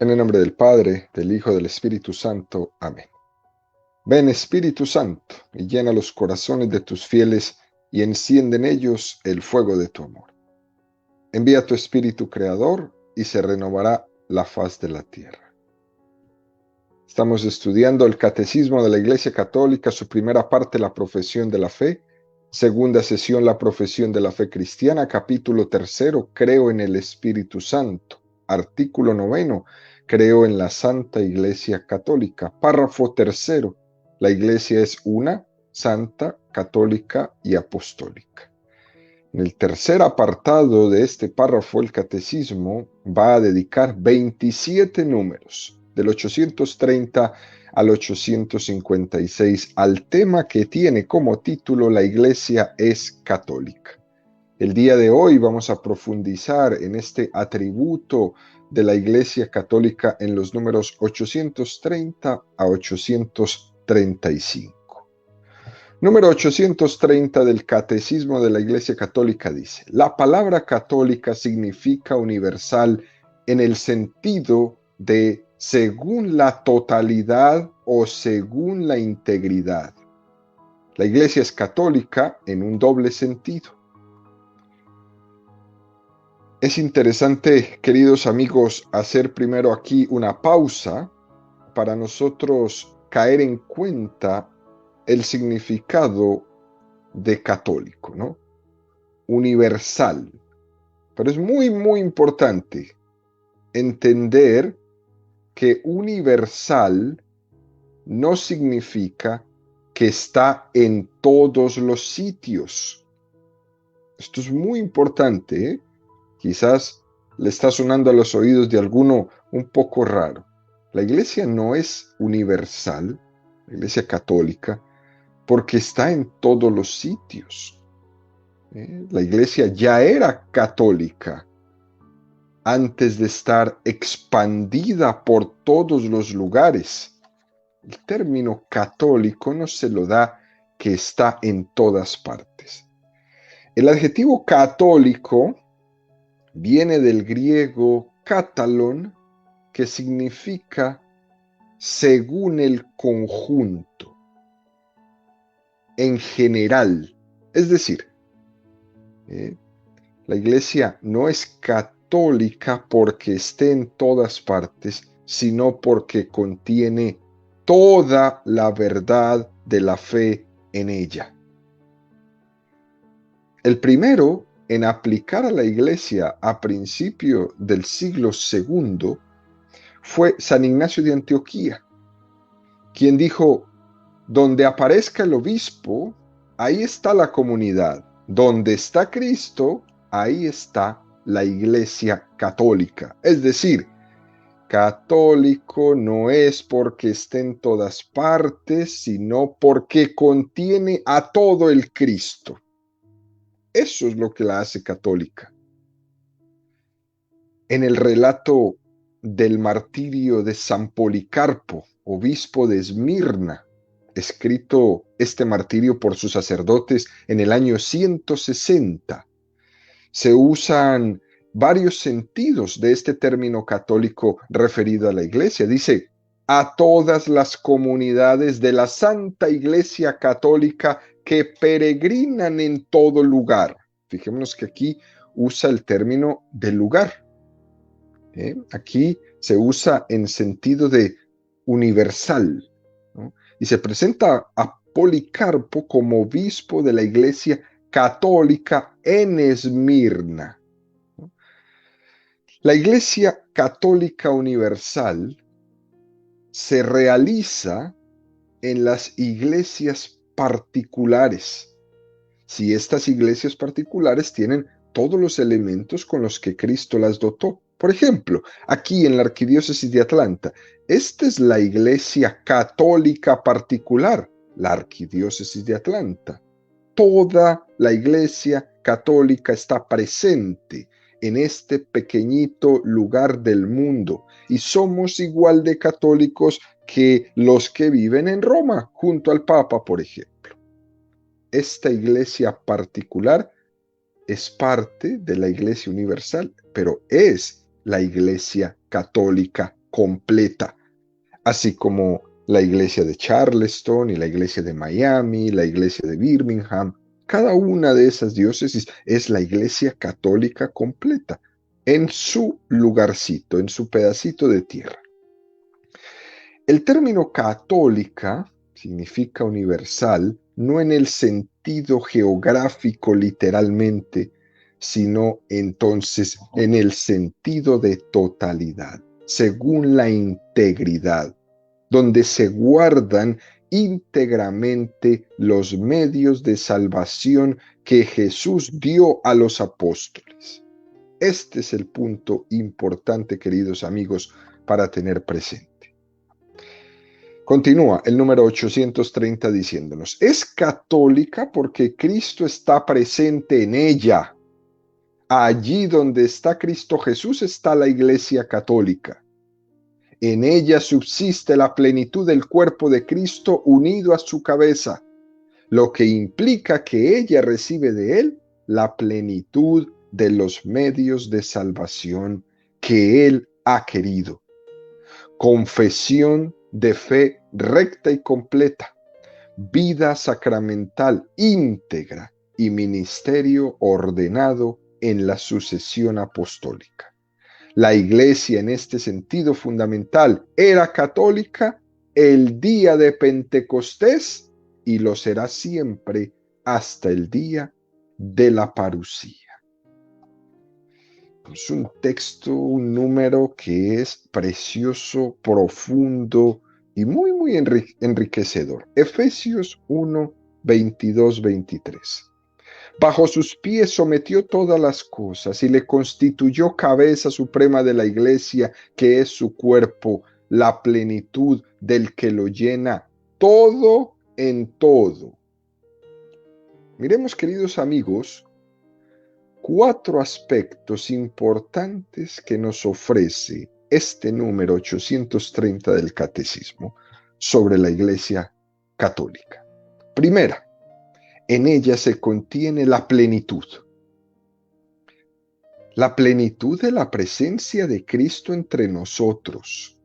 En el nombre del Padre, del Hijo, del Espíritu Santo. Amén. Ven, Espíritu Santo, y llena los corazones de tus fieles, y enciende en ellos el fuego de tu amor. Envía tu Espíritu Creador, y se renovará la faz de la tierra. Estamos estudiando el Catecismo de la Iglesia Católica, su primera parte, la profesión de la fe, segunda sesión, la profesión de la fe cristiana, capítulo tercero, creo en el Espíritu Santo, artículo noveno, creo en la Santa Iglesia Católica, párrafo tercero, la Iglesia es una, santa, católica y apostólica. En el tercer apartado de este párrafo, el Catecismo va a dedicar 27 números, del 830 al 856, al tema que tiene como título La Iglesia es católica. El día de hoy vamos a profundizar en este atributo de la Iglesia católica en los números 830 a 835. Número 830 del Catecismo de la Iglesia Católica dice: la palabra católica significa universal en el sentido de según la totalidad o según la integridad. La Iglesia es católica en un doble sentido. Es interesante, queridos amigos, hacer primero aquí una pausa para nosotros caer en cuenta el significado de católico, ¿no? Universal. Pero es muy importante entender que universal no significa que está en todos los sitios. Esto es muy importante, ¿eh? Quizás le está sonando a los oídos de alguno un poco raro. La iglesia no es universal, la iglesia católica, porque está en todos los sitios. La iglesia ya era católica antes de estar expandida por todos los lugares. El término católico no se lo da que está en todas partes. El adjetivo católico viene del griego katalon, que significa según el conjunto, en general. Es decir, la iglesia no es católica porque esté en todas partes, sino porque contiene toda la verdad de la fe en ella. El primero en aplicar a la iglesia a principio del siglo II fue San Ignacio de Antioquía, quien dijo: donde aparezca el obispo, ahí está la comunidad. Donde está Cristo, ahí está la Iglesia católica. Es decir, católico no es porque esté en todas partes, sino porque contiene a todo el Cristo. Eso es lo que la hace católica. En el relato del martirio de San Policarpo, obispo de Esmirna, escrito este martirio por sus sacerdotes en el año 160, se usan varios sentidos de este término católico referido a la iglesia. Dice: a todas las comunidades de la Santa Iglesia Católica que peregrinan en todo lugar. Fijémonos que aquí usa el término de lugar. Aquí se usa en sentido de universal, ¿no? Y se presenta a Policarpo como obispo de la Iglesia Católica en Esmirna. La Iglesia Católica Universal se realiza en las iglesias particulares, si estas iglesias particulares tienen todos los elementos con los que Cristo las dotó. Por ejemplo, aquí en la Arquidiócesis de Atlanta, esta es la iglesia católica particular, la Arquidiócesis de Atlanta. Toda la iglesia católica está presente en este pequeñito lugar del mundo y somos igual de católicos que los que viven en Roma, junto al Papa, por ejemplo. Esta iglesia particular es parte de la iglesia universal, pero es la iglesia católica completa, así como la iglesia de Charleston y la iglesia de Miami, la iglesia de Birmingham. Cada una de esas diócesis es la iglesia católica completa, en su lugarcito, en su pedacito de tierra. El término católica significa universal, no en el sentido geográfico literalmente, sino entonces en el sentido de totalidad, según la integridad, donde se guardan íntegramente los medios de salvación que Jesús dio a los apóstoles. Este es el punto importante, queridos amigos, para tener presente. Continúa el número 830 diciéndonos, es católica porque Cristo está presente en ella. Allí donde está Cristo Jesús está la Iglesia católica. En ella subsiste la plenitud del cuerpo de Cristo unido a su cabeza, lo que implica que ella recibe de él la plenitud de los medios de salvación que él ha querido. Confesión de fe recta y completa, vida sacramental íntegra y ministerio ordenado en la sucesión apostólica. La Iglesia en este sentido fundamental era católica el día de Pentecostés y lo será siempre hasta el día de la parucía. Es un texto, un número que es precioso, profundo y muy enriquecedor. Efesios 1, 22, 23. Bajo sus pies sometió todas las cosas y le constituyó cabeza suprema de la iglesia, que es su cuerpo, la plenitud del que lo llena todo en todo. Miremos, queridos amigos, 4 aspectos importantes que nos ofrece este número 830 del Catecismo sobre la Iglesia Católica. Primera, en ella se contiene la plenitud de la presencia de Cristo entre nosotros.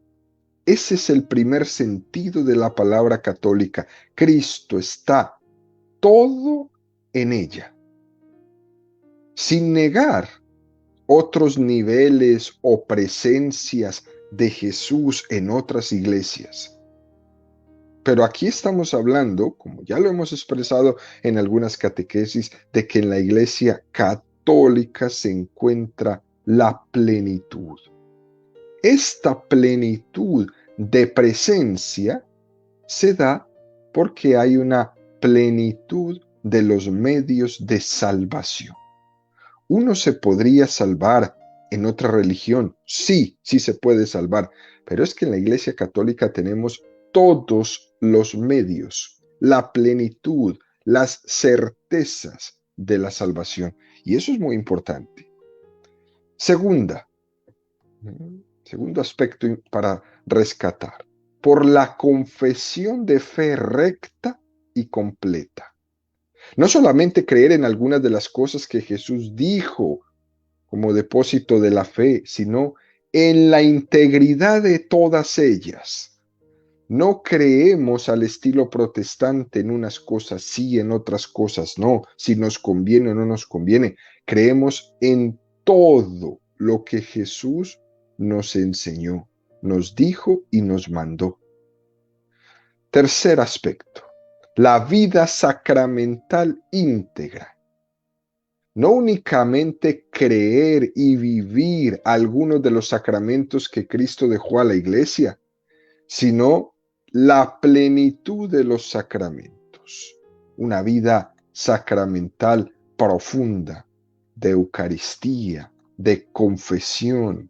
Ese es el primer sentido de la palabra católica. Cristo está todo en ella. Sin negar otros niveles o presencias de Jesús en otras iglesias. Pero aquí estamos hablando, como ya lo hemos expresado en algunas catequesis, de que en la iglesia católica se encuentra la plenitud. Esta plenitud de presencia se da porque hay una plenitud de los medios de salvación. ¿Uno se podría salvar en otra religión? Sí, sí se puede salvar, pero es que en la Iglesia Católica tenemos todos los medios, la plenitud, las certezas de la salvación. Y eso es muy importante. Segundo aspecto para rescatar, por la confesión de fe recta y completa. No solamente creer en algunas de las cosas que Jesús dijo como depósito de la fe, sino en la integridad de todas ellas. No creemos al estilo protestante en unas cosas sí, en otras cosas no, si nos conviene o no nos conviene. Creemos en todo lo que Jesús nos enseñó, nos dijo y nos mandó. Tercer aspecto, la vida sacramental íntegra. No únicamente creer y vivir algunos de los sacramentos que Cristo dejó a la iglesia, sino la plenitud de los sacramentos. Una vida sacramental profunda, de Eucaristía, de confesión,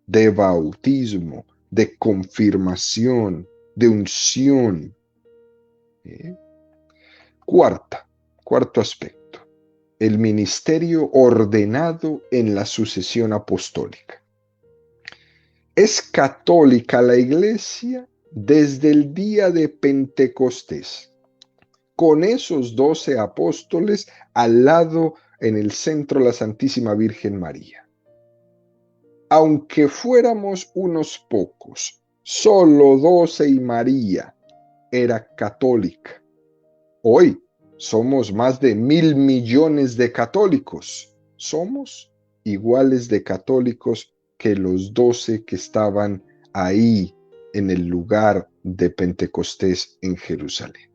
de bautismo, de confirmación, de unción. Cuarto aspecto, el ministerio ordenado en la sucesión apostólica. Es católica la Iglesia desde el día de Pentecostés, con esos 12 apóstoles al lado en el centro la Santísima Virgen María. aunque fuéramos unos pocos, solo 12 y María era católica. Hoy somos más de 1.000 millones de católicos. Somos iguales de católicos que los 12 que estaban ahí en el lugar de Pentecostés en Jerusalén.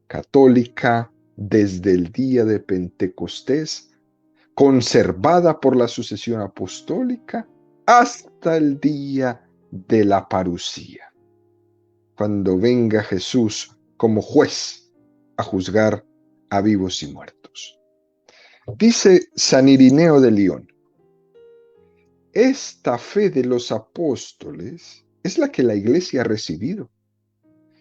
Católica desde el día de Pentecostés, conservada por la sucesión apostólica hasta el día de la parucía, cuando venga Jesús como juez a juzgar a vivos y muertos. Dice San Irineo de León: esta fe de los apóstoles es la que la Iglesia ha recibido.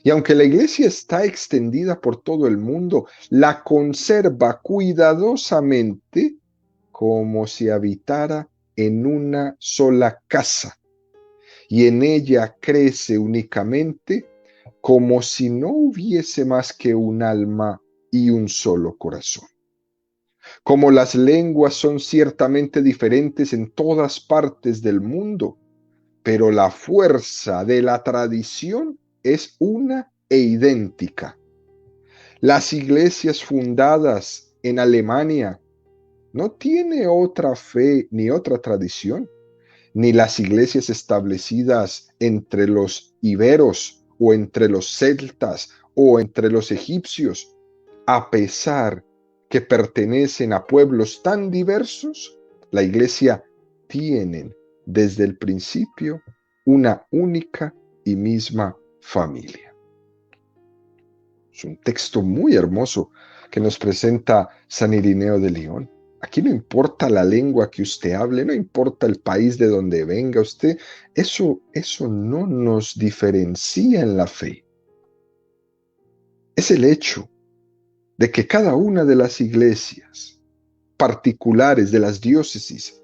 Y aunque la Iglesia está extendida por todo el mundo, la conserva cuidadosamente como si habitara en una sola casa, y en ella crece únicamente como si no hubiese más que un alma y un solo corazón. Como las lenguas son ciertamente diferentes en todas partes del mundo, pero la fuerza de la tradición es una e idéntica. Las iglesias fundadas en Alemania no tienen otra fe ni otra tradición, ni las iglesias establecidas entre los iberos o entre los celtas o entre los egipcios, a pesar que pertenecen a pueblos tan diversos. La iglesia tiene desde el principio una única y misma familia. Es un texto muy hermoso que nos presenta San Irineo de León. Aquí no importa la lengua que usted hable, no importa el país de donde venga usted, eso no nos diferencia en la fe. Es el hecho de que cada una de las iglesias particulares de las diócesis,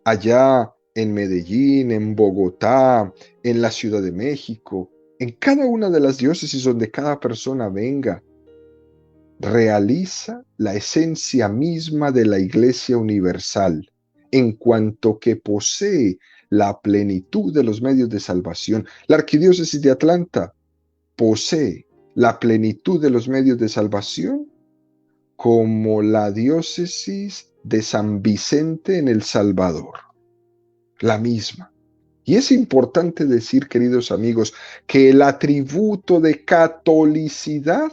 allá en Medellín, en Bogotá, en la Ciudad de México, en cada una de las diócesis donde cada persona venga, realiza la esencia misma de la Iglesia universal, en cuanto que posee la plenitud de los medios de salvación. La Arquidiócesis de Atlanta posee la plenitud de los medios de salvación como la diócesis de San Vicente en El Salvador, la misma. Y es importante decir, queridos amigos, que el atributo de catolicidad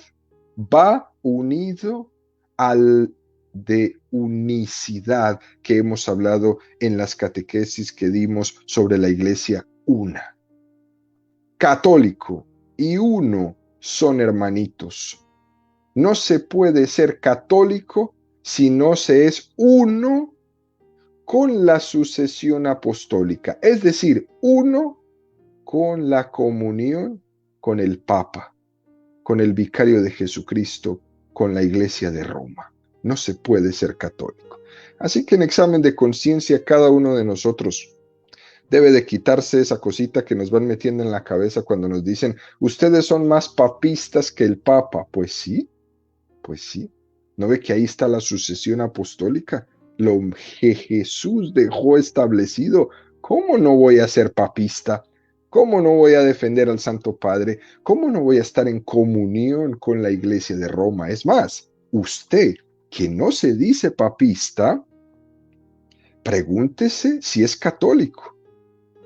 va unido al de unicidad que hemos hablado en las catequesis que dimos sobre la Iglesia una. Católico y uno son hermanitos. No se puede ser católico si no se es uno con la sucesión apostólica, es decir, uno con la comunión con el Papa, con el vicario de Jesucristo, con la Iglesia de Roma. No se puede ser católico. Así que en examen de conciencia, cada uno de nosotros debe de quitarse esa cosita que nos van metiendo en la cabeza cuando nos dicen, ustedes son más papistas que el Papa. Pues sí. ¿No ve que ahí está la sucesión apostólica? Lo que Jesús dejó establecido. ¿Cómo no voy a ser papista? ¿Cómo no voy a defender al Santo Padre? ¿Cómo no voy a estar en comunión con la Iglesia de Roma? Es más, usted que no se dice papista, pregúntese si es católico.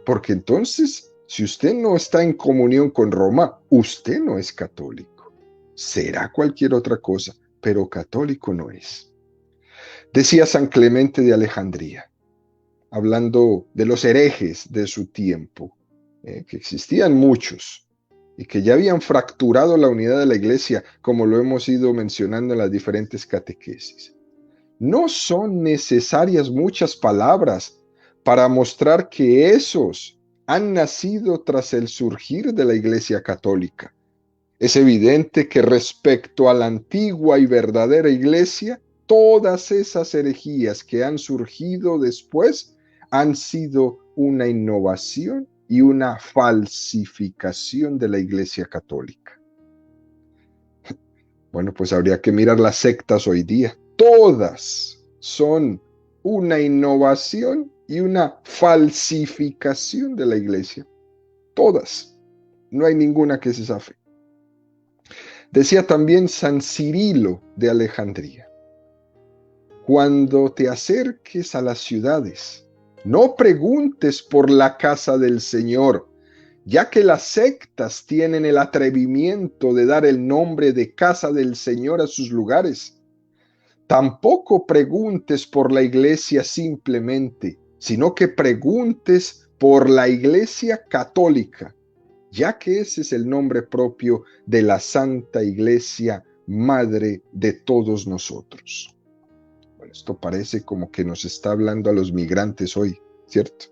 Porque entonces, si usted no está en comunión con Roma, usted no es católico. Será cualquier otra cosa, pero católico no es. Decía San Clemente de Alejandría, hablando de los herejes de su tiempo, que existían muchos y que ya habían fracturado la unidad de la iglesia, como lo hemos ido mencionando en las diferentes catequesis. No son necesarias muchas palabras para mostrar que esos han nacido tras el surgir de la Iglesia Católica. Es evidente que respecto a la antigua y verdadera Iglesia, todas esas herejías que han surgido después han sido una innovación y una falsificación de la Iglesia Católica. Bueno, pues habría que mirar las sectas hoy día. Todas son una innovación y una falsificación de la iglesia. Todas. No hay ninguna que se zafe. Decía también San Cirilo de Alejandría: cuando te acerques a las ciudades, no preguntes por la casa del Señor, ya que las sectas tienen el atrevimiento de dar el nombre de casa del Señor a sus lugares. Tampoco preguntes por la iglesia simplemente, sino que preguntes por la iglesia católica, ya que ese es el nombre propio de la Santa Iglesia, Madre de todos nosotros. Bueno, esto parece como que nos está hablando a los migrantes hoy, ¿cierto?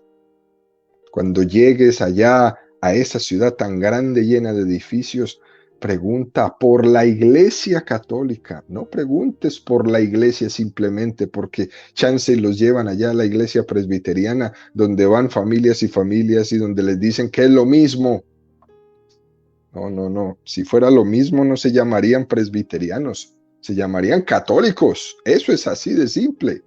Cuando llegues allá a esa ciudad tan grande, llena de edificios, pregunta por la iglesia católica. No preguntes por la iglesia simplemente porque chance los llevan allá a la iglesia presbiteriana, donde van familias y familias y donde les dicen que es lo mismo. No, no, no. Si fuera lo mismo, no se llamarían presbiterianos, se llamarían católicos. Eso es así de simple.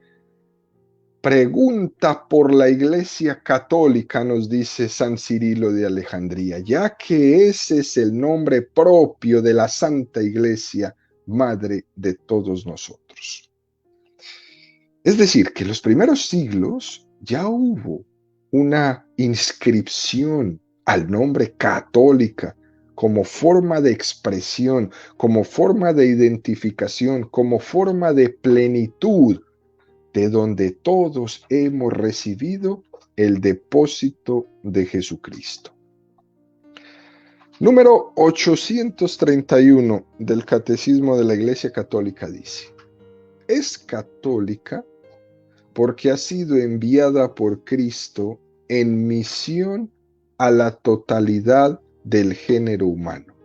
Pregunta por la Iglesia Católica, nos dice San Cirilo de Alejandría, ya que ese es el nombre propio de la Santa Iglesia, Madre de todos nosotros. Es decir, que en los primeros siglos ya hubo una inscripción al nombre católica como forma de expresión, como forma de identificación, como forma de plenitud, de donde todos hemos recibido el depósito de Jesucristo. Número 831 del Catecismo de la Iglesia Católica dice: es católica porque ha sido enviada por Cristo en misión a la totalidad del género humano.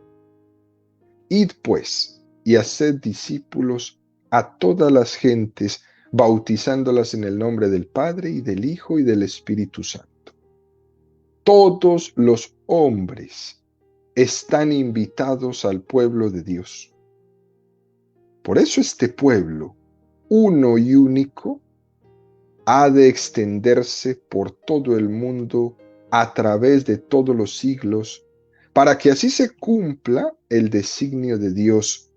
Id pues y haced discípulos a todas las gentes, bautizándolas en el nombre del Padre y del Hijo y del Espíritu Santo. Todos los hombres están invitados al pueblo de Dios. Por eso este pueblo, uno y único, ha de extenderse por todo el mundo a través de todos los siglos, para que así se cumpla el designio de Dios,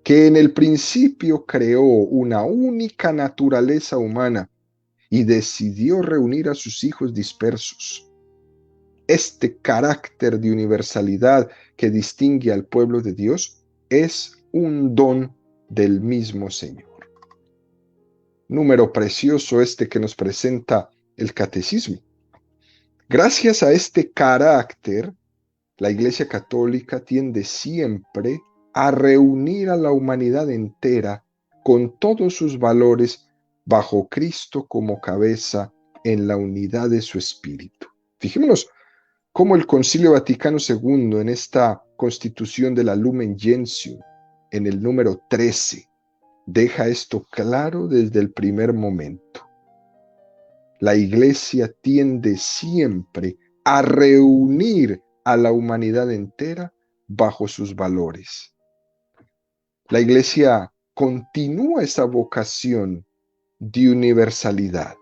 que en el principio creó una única naturaleza humana y decidió reunir a sus hijos dispersos. Este carácter de universalidad que distingue al pueblo de Dios es un don del mismo Señor. Número precioso este que nos presenta el Catecismo. Gracias a este carácter, la Iglesia Católica tiende siempre a reunir a la humanidad entera con todos sus valores bajo Cristo como cabeza en la unidad de su espíritu. Fijémonos cómo el Concilio Vaticano II, en esta constitución de la Lumen Gentium, en el número 13, deja esto claro desde el primer momento. La Iglesia tiende siempre a reunir a la humanidad entera bajo sus valores. La Iglesia continúa esa vocación de universalidad.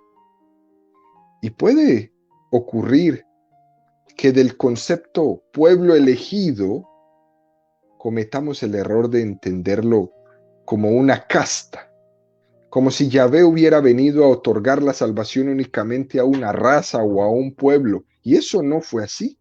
Y puede ocurrir que del concepto pueblo elegido cometamos el error de entenderlo como una casta, como si Yahvé hubiera venido a otorgar la salvación únicamente a una raza o a un pueblo, y eso no fue así.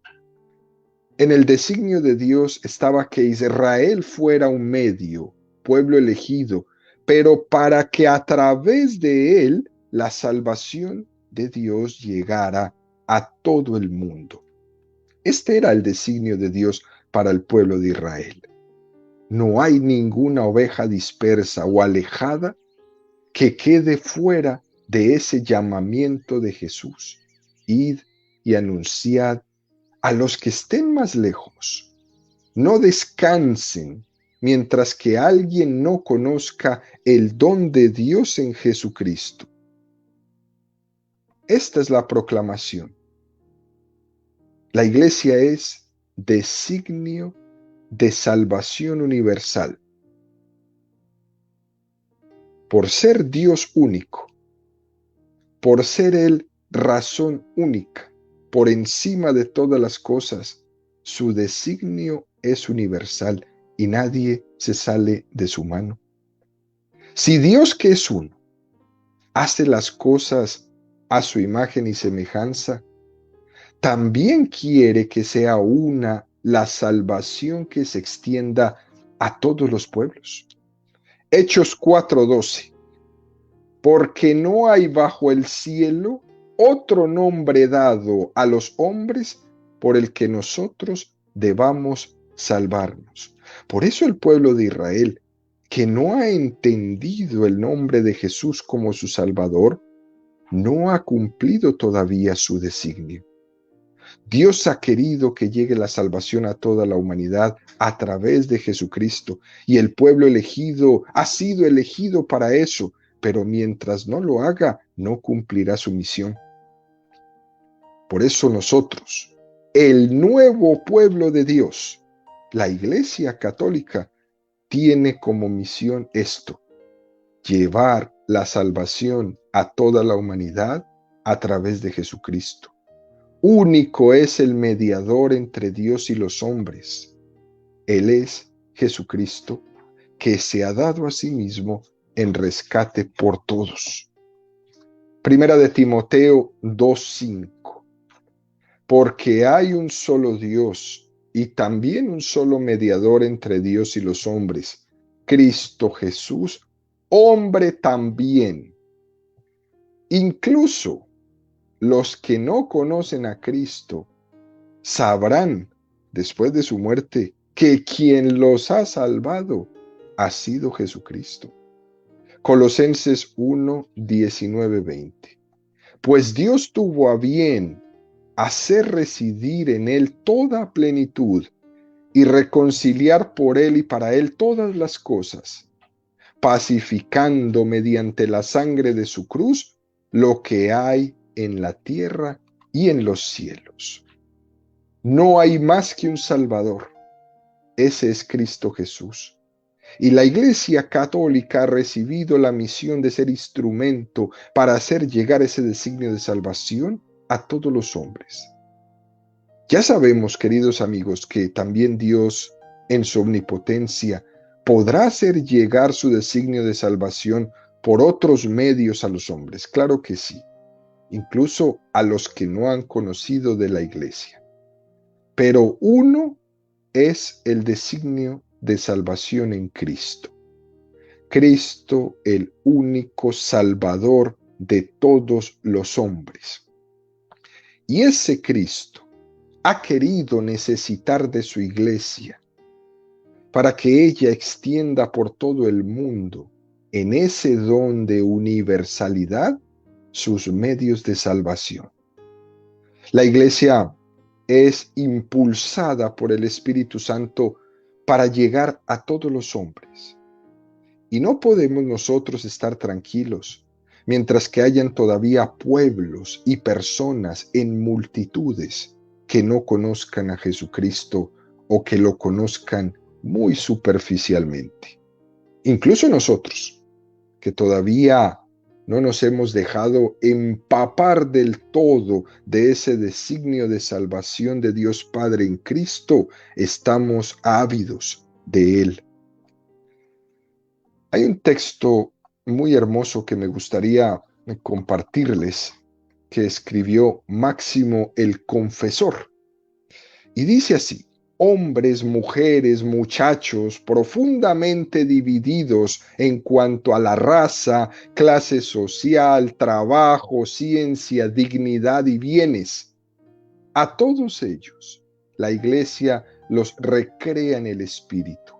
En el designio de Dios estaba que Israel fuera un medio, pueblo elegido, pero para que a través de él la salvación de Dios llegara a todo el mundo. Este era el designio de Dios para el pueblo de Israel. No hay ninguna oveja dispersa o alejada que quede fuera de ese llamamiento de Jesús. Id y anunciad a los que estén más lejos. No descansen mientras que alguien no conozca el don de Dios en Jesucristo. Esta es la proclamación. La Iglesia es designio de salvación universal. Por ser Dios único, por ser Él razón única, por encima de todas las cosas. Su designio es universal y nadie se sale de su mano. Si Dios, que es uno, hace las cosas a su imagen y semejanza, también quiere que sea una la salvación que se extienda a todos los pueblos. Hechos 4:12. Porque no hay bajo el cielo otro nombre dado a los hombres por el que nosotros debamos salvarnos. Por eso el pueblo de Israel, que no ha entendido el nombre de Jesús como su Salvador, no ha cumplido todavía su designio. Dios ha querido que llegue la salvación a toda la humanidad a través de Jesucristo, y el pueblo elegido ha sido elegido para eso, pero mientras no lo haga, no cumplirá su misión. Por eso nosotros, el nuevo pueblo de Dios, la Iglesia Católica, tiene como misión esto: llevar la salvación a toda la humanidad a través de Jesucristo. Único es el mediador entre Dios y los hombres. Él es Jesucristo, que se ha dado a sí mismo en rescate por todos. Primera de Timoteo 2:5. Porque hay un solo Dios y también un solo mediador entre Dios y los hombres, Cristo Jesús, hombre también. Incluso los que no conocen a Cristo sabrán después de su muerte que quien los ha salvado ha sido Jesucristo. Colosenses 1:19-20. Pues Dios tuvo a bien hacer residir en él toda plenitud y reconciliar por él y para él todas las cosas, pacificando mediante la sangre de su cruz lo que hay en la tierra y en los cielos. No hay más que un Salvador. Ese es Cristo Jesús. Y la Iglesia Católica ha recibido la misión de ser instrumento para hacer llegar ese designio de salvación a todos los hombres. Ya sabemos, queridos amigos, que también Dios, en su omnipotencia, podrá hacer llegar su designio de salvación por otros medios a los hombres. Claro que sí, incluso a los que no han conocido de la Iglesia. Pero uno es el designio de salvación en Cristo. Cristo, el único Salvador de todos los hombres. Y ese Cristo ha querido necesitar de su Iglesia para que ella extienda por todo el mundo, en ese don de universalidad, sus medios de salvación. La Iglesia es impulsada por el Espíritu Santo para llegar a todos los hombres. Y no podemos nosotros estar tranquilos mientras que hayan todavía pueblos y personas en multitudes que no conozcan a Jesucristo o que lo conozcan muy superficialmente. Incluso nosotros, que todavía no nos hemos dejado empapar del todo de ese designio de salvación de Dios Padre en Cristo, estamos ávidos de Él. Hay un texto muy hermoso que me gustaría compartirles, que escribió Máximo el Confesor. Y dice así: hombres, mujeres, muchachos, profundamente divididos en cuanto a la raza, clase social, trabajo, ciencia, dignidad y bienes. A todos ellos, la Iglesia los recrea en el Espíritu.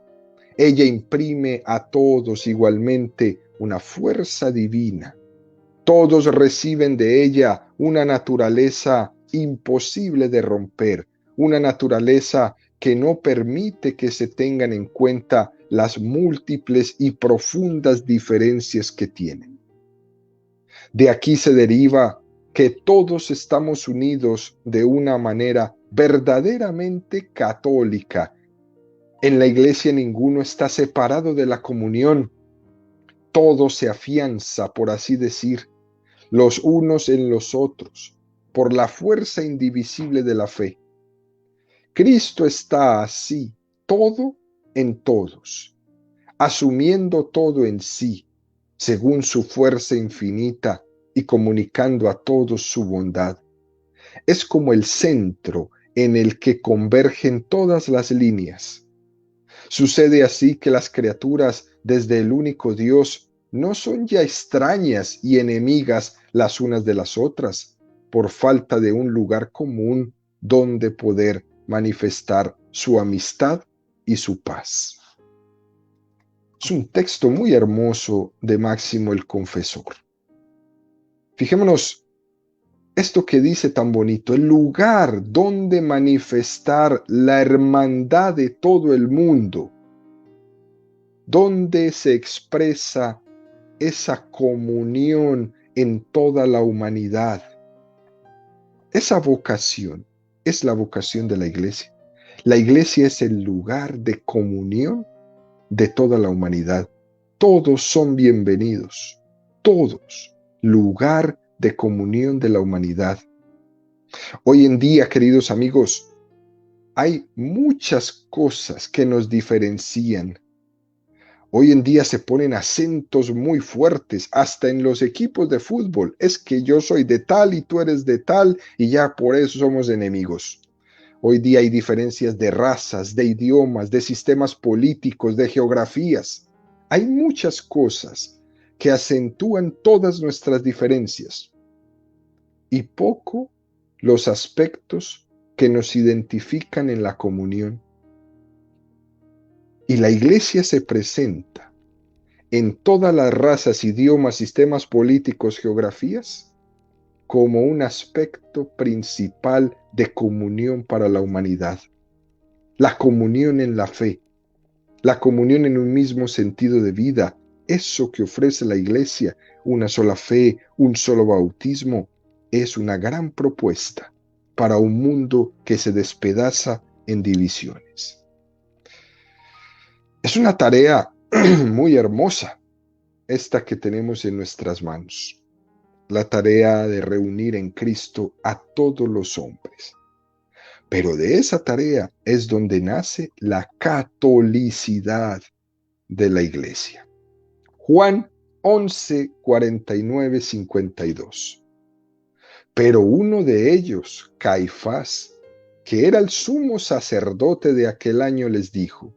Ella imprime a todos igualmente una fuerza divina. Todos reciben de ella una naturaleza imposible de romper, una naturaleza que no permite que se tengan en cuenta las múltiples y profundas diferencias que tienen. De aquí se deriva que todos estamos unidos de una manera verdaderamente católica. En la Iglesia ninguno está separado de la comunión. Todo se afianza, por así decir. los unos en los otros, por la fuerza indivisible de la fe. Cristo está así, todo en todos, asumiendo todo en sí, según su fuerza infinita y comunicando a todos su bondad. Es como el centro en el que convergen todas las líneas. Sucede así que las criaturas desde el único Dios no son ya extrañas y enemigas las unas de las otras, por falta de un lugar común donde poder manifestar su amistad y su paz. Es un texto muy hermoso de Máximo el Confesor. Fijémonos esto que dice tan bonito, el lugar donde manifestar la hermandad de todo el mundo, donde se expresa esa comunión en toda la humanidad. Esa vocación es la vocación de la iglesia. La iglesia es el lugar de comunión de toda la humanidad. Todos son bienvenidos, todos, lugar de comunión de la humanidad. Hoy en día, queridos amigos, hay muchas cosas que nos diferencian. Hoy en día se ponen acentos muy fuertes, hasta en los equipos de fútbol. Es que yo soy de tal y tú eres de tal y ya por eso somos enemigos. Hoy día hay diferencias de razas, de idiomas, de sistemas políticos, de geografías. Hay muchas cosas que acentúan todas nuestras diferencias y poco los aspectos que nos identifican en la comunión. Y la iglesia se presenta en todas las razas, idiomas, sistemas políticos, geografías, como un aspecto principal de comunión para la humanidad. La comunión en la fe, la comunión en un mismo sentido de vida, eso que ofrece la iglesia, una sola fe, un solo bautismo, es una gran propuesta para un mundo que se despedaza en divisiones. Es una tarea muy hermosa esta que tenemos en nuestras manos, la tarea de reunir en Cristo a todos los hombres. Pero de esa tarea es donde nace la catolicidad de la iglesia. Juan 11, 49, 52. Pero uno de ellos, Caifás, que era el sumo sacerdote de aquel año, les dijo: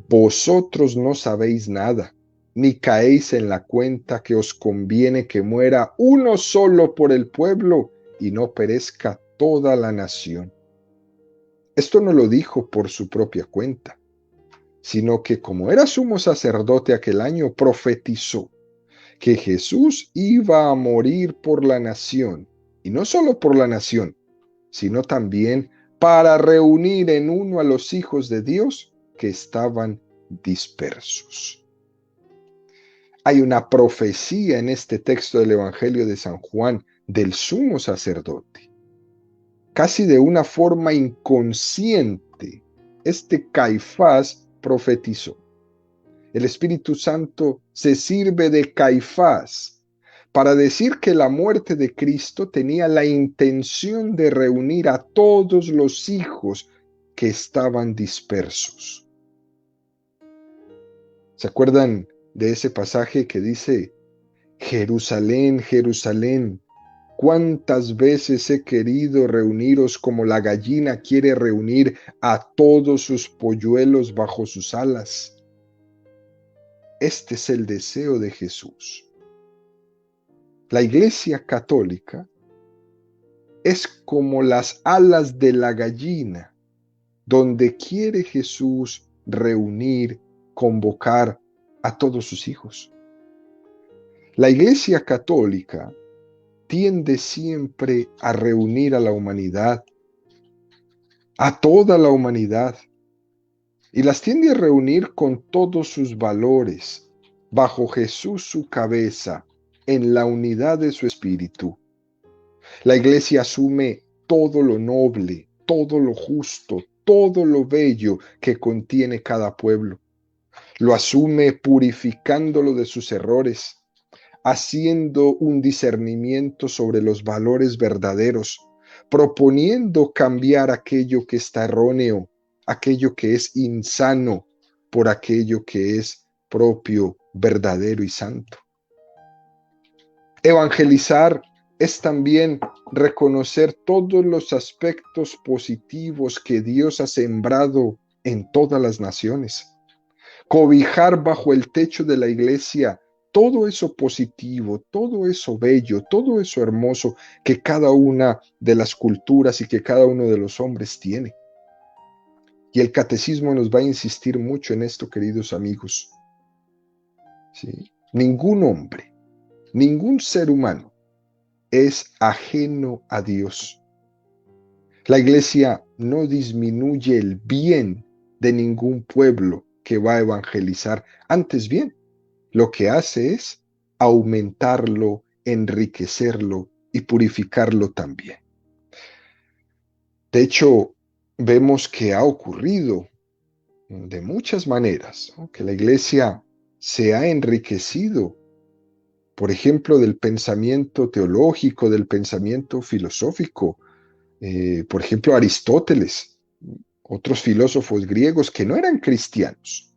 vosotros no sabéis nada, ni caéis en la cuenta que os conviene que muera uno solo por el pueblo y no perezca toda la nación. Esto no lo dijo por su propia cuenta, sino que como era sumo sacerdote aquel año, profetizó que Jesús iba a morir por la nación, y no solo por la nación, sino también para reunir en uno a los hijos de Dios que estaban dispersos. Hay una profecía en este texto del Evangelio de San Juan del sumo sacerdote. Casi de una forma inconsciente, este Caifás profetizó. El Espíritu Santo se sirve de Caifás para decir que la muerte de Cristo tenía la intención de reunir a todos los hijos que estaban dispersos. ¿Se acuerdan de ese pasaje que dice: Jerusalén, Jerusalén, cuántas veces he querido reuniros como la gallina quiere reunir a todos sus polluelos bajo sus alas? Este es el deseo de Jesús. La Iglesia Católica es como las alas de la gallina, donde quiere Jesús reunir, convocar a todos sus hijos. La Iglesia Católica tiende siempre a reunir a la humanidad, a toda la humanidad, y las tiende a reunir con todos sus valores, bajo Jesús su cabeza, en la unidad de su espíritu. La Iglesia asume todo lo noble, todo lo justo, todo lo bello que contiene cada pueblo. Lo asume purificándolo de sus errores, haciendo un discernimiento sobre los valores verdaderos, proponiendo cambiar aquello que está erróneo, aquello que es insano, por aquello que es propio, verdadero y santo. Evangelizar es también reconocer todos los aspectos positivos que Dios ha sembrado en todas las naciones. Cobijar bajo el techo de la iglesia todo eso positivo, todo eso bello, todo eso hermoso que cada una de las culturas y que cada uno de los hombres tiene. Y el catecismo nos va a insistir mucho en esto, queridos amigos. ¿Sí? Ningún hombre, ningún ser humano es ajeno a Dios. La iglesia no disminuye el bien de ningún pueblo que va a evangelizar. Antes bien, lo que hace es aumentarlo, enriquecerlo y purificarlo también. De hecho, vemos que ha ocurrido de muchas maneras, ¿no? Que la iglesia se ha enriquecido, por ejemplo, del pensamiento teológico, del pensamiento filosófico. Por ejemplo, Aristóteles, otros filósofos griegos que no eran cristianos,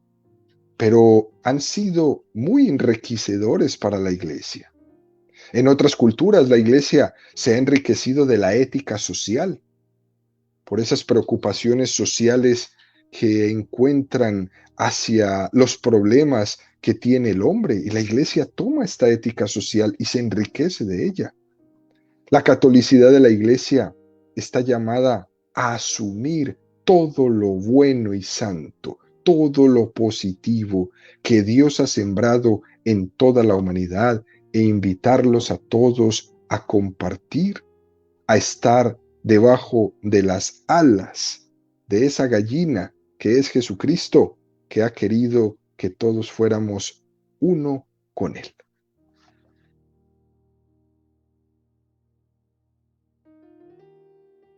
pero han sido muy enriquecedores para la iglesia. En otras culturas, la iglesia se ha enriquecido de la ética social, por esas preocupaciones sociales que encuentran hacia los problemas que tiene el hombre, y la iglesia toma esta ética social y se enriquece de ella. La catolicidad de la iglesia está llamada a asumir todo lo bueno y santo, todo lo positivo que Dios ha sembrado en toda la humanidad e invitarlos a todos a compartir, a estar debajo de las alas de esa gallina que es Jesucristo, que ha querido que todos fuéramos uno con Él.